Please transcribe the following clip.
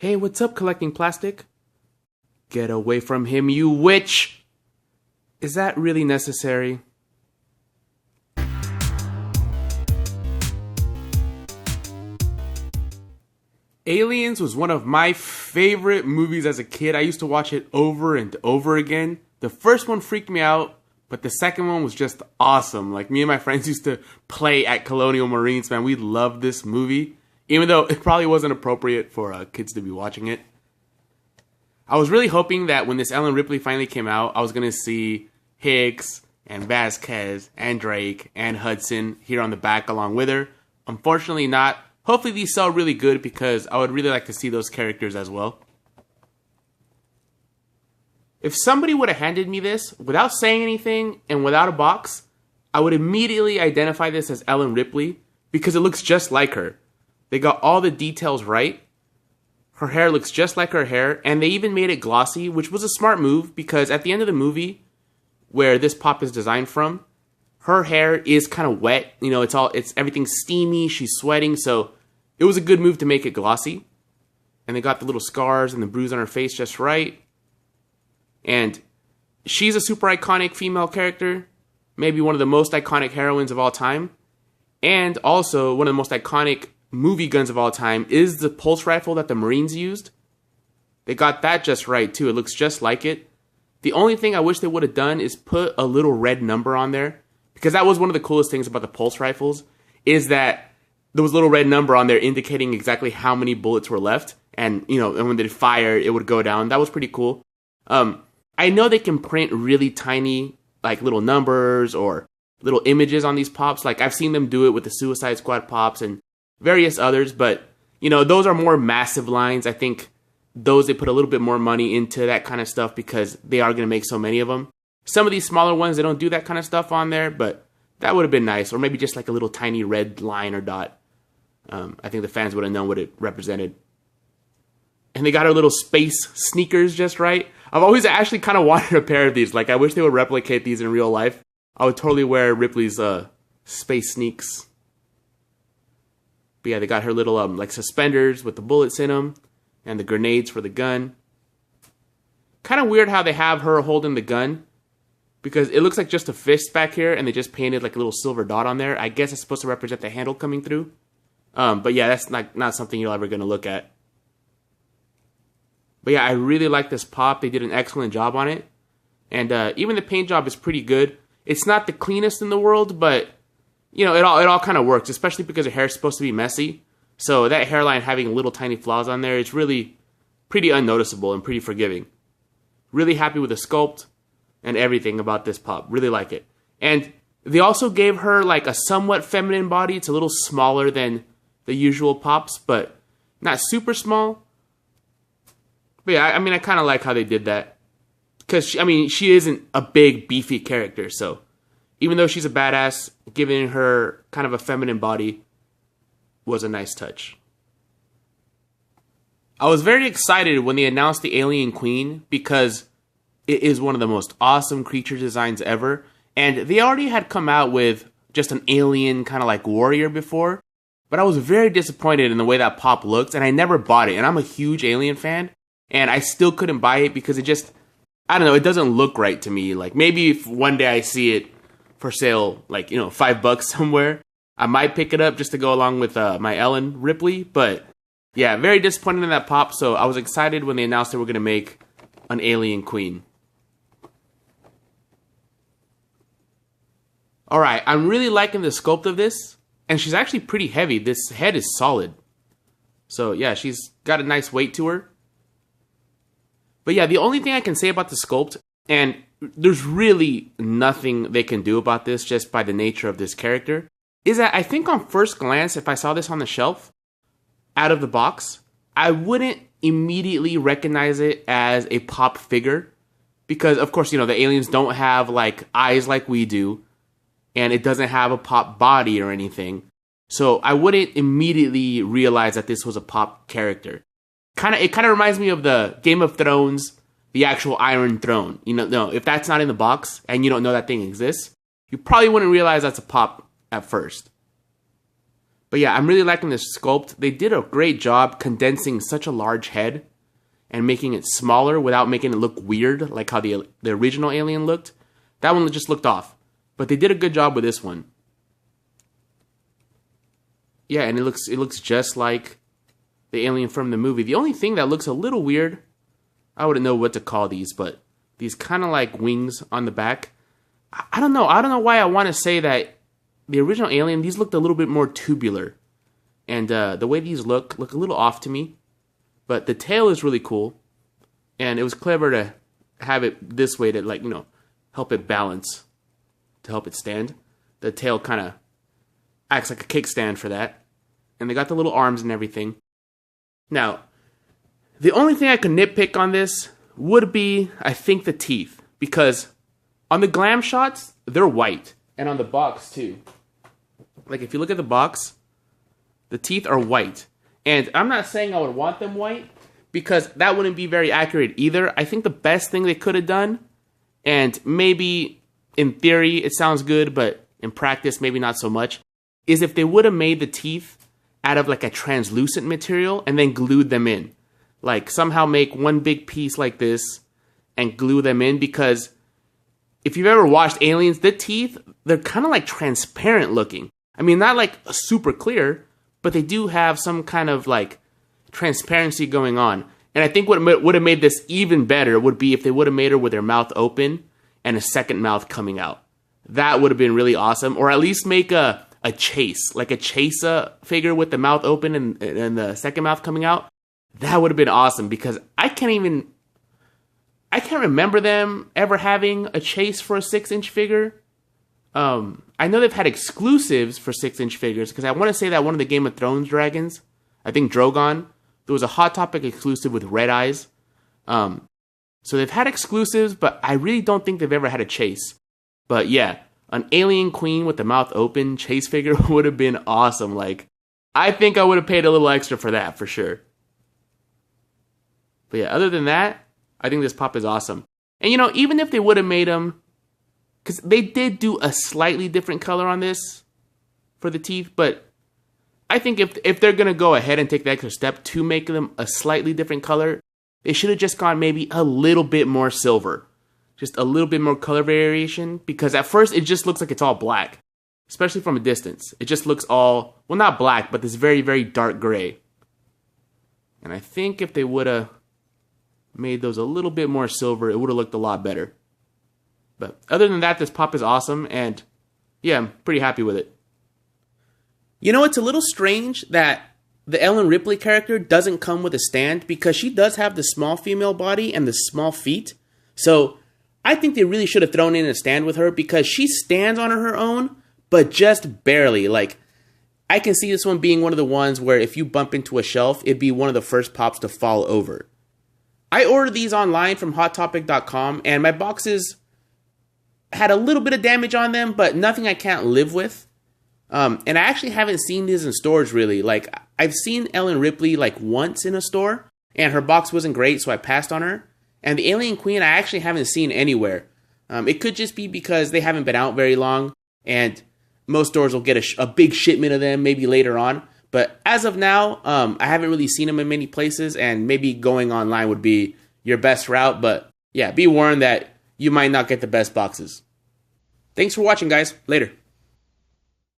Hey, what's up, collecting plastic? Get away from him, you witch! Is that really necessary? Aliens was one of my favorite movies as a kid. I used to watch it over and over again. The first one freaked me out, but the second one was just awesome. Like, me and my friends used to play at Colonial Marines, man. We loved this movie, even though it probably wasn't appropriate for kids to be watching it. I was really hoping that when this Ellen Ripley finally came out, I was going to see Hicks and Vasquez and Drake and Hudson here on the back along with her. Unfortunately not. Hopefully these sell really good because I would really like to see those characters as well. If somebody would have handed me this without saying anything and without a box, I would immediately identify this as Ellen Ripley because it looks just like her. They got all the details right. Her hair looks just like her hair, and they even made it glossy, which was a smart move because at the end of the movie, where this pop is designed from, her hair is kind of wet. You know, it's everything's steamy, she's sweating, so it was a good move to make it glossy. And they got the little scars and the bruise on her face just right. And she's a super iconic female character, maybe one of the most iconic heroines of all time, and also one of the most iconic movie guns of all time is the pulse rifle that the Marines used. They got that just right too. It looks just like it. The only thing I wish they would have done is put a little red number on there, because that was one of the coolest things about the pulse rifles, is that there was a little red number on there indicating exactly how many bullets were left, and and when they fire, it would go down. That was pretty cool. I know they can print really tiny, like, little numbers or little images on these pops. Like, I've seen them do it with the Suicide Squad pops and various others, but those are more massive lines. I think those, they put a little bit more money into that kind of stuff because they are going to make so many of them. Some of these smaller ones, they don't do that kind of stuff on there, but that would have been nice. Or maybe just like a little tiny red line or dot. I think the fans would have known what it represented. And they got her little space sneakers just right. I've always actually kind of wanted a pair of these. Like, I wish they would replicate these in real life. I would totally wear Ripley's space sneaks. But yeah, they got her little like suspenders with the bullets in them and the grenades for the gun. Kind of weird how they have her holding the gun, because it looks like just a fist back here and they just painted like a little silver dot on there. I guess it's supposed to represent the handle coming through. But yeah, that's not something you're ever going to look at. But yeah, I really like this pop. They did an excellent job on it. And even the paint job is pretty good. It's not the cleanest in the world, but it all kind of works, especially because her hair is supposed to be messy. So that hairline having little tiny flaws on there, it's really pretty unnoticeable and pretty forgiving. Really happy with the sculpt and everything about this pop. Really like it. And they also gave her like a somewhat feminine body. It's a little smaller than the usual pops, but not super small. But yeah, I mean, I kind of like how they did that. Because, she isn't a big, beefy character, so even though she's a badass, giving her kind of a feminine body was a nice touch. I was very excited when they announced the Alien Queen because it is one of the most awesome creature designs ever. And they already had come out with just an alien kind of like warrior before. But I was very disappointed in the way that pop looked, and I never bought it. And I'm a huge Alien fan, and I still couldn't buy it because it just, I don't know, it doesn't look right to me. Like, maybe if one day I see it for sale, like, $5 somewhere, I might pick it up just to go along with my Ellen Ripley. But yeah, very disappointed in that pop. So I was excited when they announced they were going to make an Alien Queen. All right, I'm really liking the sculpt of this, and she's actually pretty heavy. This head is solid. So yeah, she's got a nice weight to her. But yeah, the only thing I can say about the sculpt, and there's really nothing they can do about this just by the nature of this character, is that I think on first glance, if I saw this on the shelf, out of the box, I wouldn't immediately recognize it as a pop figure. Because, of course, the aliens don't have, like, eyes like we do, and it doesn't have a pop body or anything. So I wouldn't immediately realize that this was a pop character. It kind of reminds me of the Game of Thrones, the actual Iron Throne. If that's not in the box and you don't know that thing exists, you probably wouldn't realize that's a pop at first. But yeah, I'm really liking this sculpt. They did a great job condensing such a large head and making it smaller without making it look weird, like how the original alien looked. That one just looked off. But they did a good job with this one. Yeah, and it looks just like the alien from the movie. The only thing that looks a little weird, I wouldn't know what to call these, but these kind of like wings on the back. I don't know. I don't know why I want to say that the original alien, these looked a little bit more tubular. And the way these look a little off to me. But the tail is really cool. And it was clever to have it this way to, like, you know, help it balance, to help it stand. The tail kind of acts like a kickstand for that. And they got the little arms and everything. Now, the only thing I could nitpick on this would be, I think, the teeth. Because on the glam shots, they're white. And on the box, too. Like, if you look at the box, the teeth are white. And I'm not saying I would want them white, because that wouldn't be very accurate either. I think the best thing they could have done, and maybe in theory it sounds good, but in practice maybe not so much, is if they would have made the teeth out of like a translucent material and then glued them in. Like somehow make one big piece like this and glue them in, because if you've ever watched Aliens, the teeth, they're kind of like transparent looking. I mean, not like super clear, but they do have some kind of like transparency going on. And I think what would have made this even better would be if they would have made her with her mouth open and a second mouth coming out. That would have been really awesome. Or at least make a chase, like a chase figure with the mouth open and the second mouth coming out. That would have been awesome, because I can't remember them ever having a chase for a 6-inch figure. I know they've had exclusives for 6-inch figures, because I want to say that one of the Game of Thrones dragons, I think Drogon, there was a Hot Topic exclusive with red eyes. So they've had exclusives, but I really don't think they've ever had a chase. But yeah, an alien queen with the mouth open chase figure would have been awesome. Like, I think I would have paid a little extra for that, for sure. But yeah, other than that, I think this pop is awesome. And you know, even if they would have made them, because they did do a slightly different color on this for the teeth, but I think if they're going to go ahead and take the extra step to make them a slightly different color, they should have just gone maybe a little bit more silver. Just a little bit more color variation, because at first it just looks like it's all black, especially from a distance. It just looks all, well, not black, but this very, very dark gray. And I think if they would have made those a little bit more silver, it would have looked a lot better. But other than that, this pop is awesome, and yeah, I'm pretty happy with it. You know, it's a little strange that the Ellen Ripley character doesn't come with a stand, because she does have the small female body and the small feet. So I think they really should have thrown in a stand with her, because she stands on her own, but just barely. Like, I can see this one being one of the ones where if you bump into a shelf, it'd be one of the first pops to fall over. I ordered these online from HotTopic.com, and my boxes had a little bit of damage on them, but nothing I can't live with. And I actually haven't seen these in stores, really. Like, I've seen Ellen Ripley, like, once in a store, and her box wasn't great, so I passed on her. And the Alien Queen, I actually haven't seen anywhere. It could just be because they haven't been out very long, and most stores will get a big shipment of them maybe later on. But as of now, I haven't really seen them in many places, and maybe going online would be your best route. But yeah, be warned that you might not get the best boxes. Thanks for watching, guys. Later.